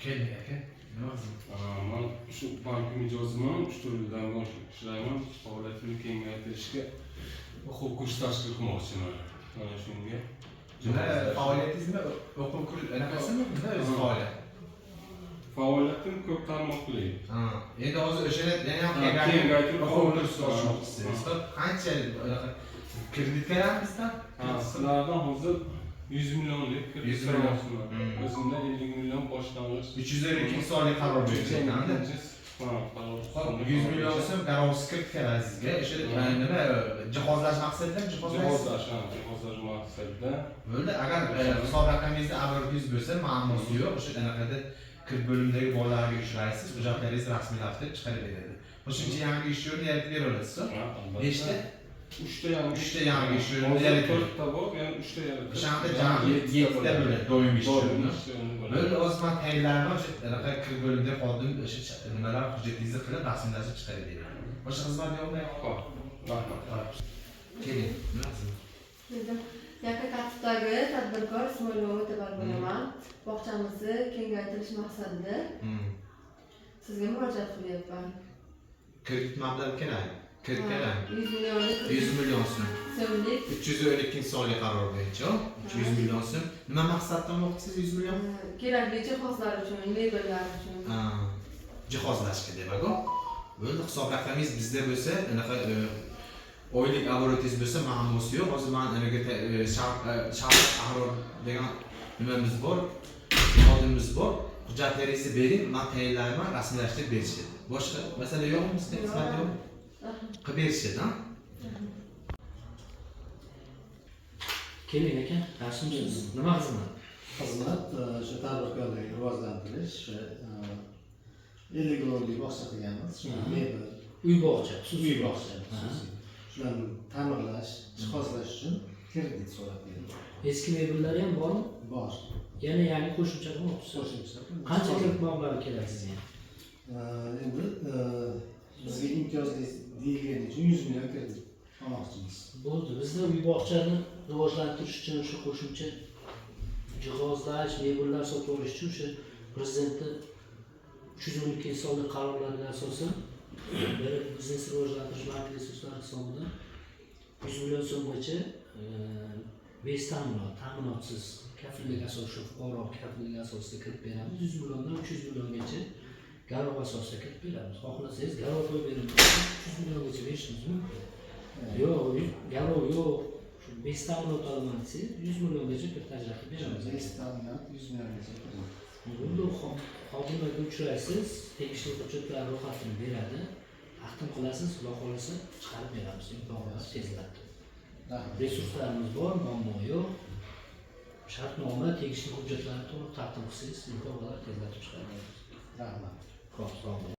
Keling aka. Nima qilsin? Men shu bank mijozimman, 3 yildan boshlab ishlayman. Faoliyatini kengaytirishga o'quv kurs tashkil qilmoqchiman. Mana shunga. Nima faoliyatingizmi? O'quv kurs anaqasimi? Nima o'zi faoliyat? Faoliyatim ko'p tarmoqli. Endi hozir o'shani yana ham kengaytirib o'quv kurs ochmoqchisiz. Qanchalik kredit beramizdan? Sizlardan hozir 100 millionlik kredit 100 million. O'zimda 50 million boshlang'ich. 352 sonli qaror berishganda. 100 million so'm garovsiz kredit keladi sizga. O'sha nima jihozlash maqsadida jihozlash maqsadida. Bo'ldi, agar hisob raqamingizni oborotingiz bo'lsa, muammosi yo'q. O'sha anaqada kredit bo'limidagi bolalarga uchraysiz, hujjatlaringizni rasmiylashtirib chiqarib beradi. Qo'shimcha yangi ish o'rni yaratib bera olasiz. Nechta? 3 ta yangi ish o'rni yaratib. 4 ta bor, ya'ni 3 ta yaratib. O'shanda jami 7 ta bo'ladi doimiy ish o'rni. Bo'ldi, o'zman tayinlarni o'sha anaqa kredit bo'limida xodim o'sha nimalar hujjatingizni qilib rasmiylashtirib chiqarib beradi. Boshqa xizmat yo'qmi? Yo'q. Rahmat. Keling, nima qilsin? Yaqin tartibdagi tadbirkor Ismoilova Tabar bo'laman. Bog'chamizni kengaytirish maqsadida sizga murojaat qilyapman. Kredit mablag'i kerak. Kredit kerak. 100 millionlik 100 million so'mlik 312 sonli qaror bo'yicha 300 million so'm. Nima maqsadda olmoqchisiz 100 million? kerakli jihozlar uchun, mebellar uchun. Jihozlashga demak-ku. Bo'ldi, hisob raqamingiz bizda bo'lsa, anaqa oylik oborotingiz bo'lsa, muammosi yo'q. Hozir men anaga shart qaror degan nimamiz bor, xodimimiz bor. Hujjatlaringizni bering, men tayinlayman, rasmiylashtirib berishadi. Boshqa masala yo'qmi sizda? Xizmat yo'qmi? Qilib berishadi, ha? Keling aka, yaxshimisiz? Nima xizmat? Xizmat shu tadbirkorlikni rivojlantirish, elektronlik bog'cha qilganmiz. Mebel, Uy bog'cha, uy bog'cha, shularni ta'mirlash, jihozlash uchun kredit so'rab berdik. Eski mebellar ham bormi? Bor. Yana yangi qo'shimcha qilmoqchisiz. Qo'shimcha. Qancha kredit mablag'i kerak sizga? Endi bizga imtiyozli deyilgani uchun 100 million kredit olmoqchimiz. Bo'ldi, bizda uy bog'chani rivojlantirish uchun shu qo'shimcha jihozlash, mebellar sotib olish uchun o'sha prezidentning 312 sonli qarorlariga asosan biznes rivojlantirish banki resurslari hisobidan 100 million so'mgacha ta'minotsiz kafillik asosida fuqaro kafillik asosida kirib beramiz. 100 milliondan 300 milliongacha garov asosida kirib beramiz. Xohlasangiz garov qo'yib beramiz. 300 milliongacha berishimiz mumkin. Yo'q, garov yo'q. Shu ta'minot olaman desangiz 100 milliongacha kirtajak qilib beramiz. Ta'minot 100 milliongacha. Bunda xodimlarga uchraysiz, tegishli hujjatlar ro'yxatini beradi, taqdim qilasiz, xudo xolasa chiqarib beramiz, imkoniyat tezlatib. Resurslarimiz bor, muammo yo'q. Shartnoma, tegishli hujjatlarni to'liq taqdim qilsangiz, imkoniyat tezlatib chiqarib beramiz. Rahmat. Xo'p, sog' bo'ling.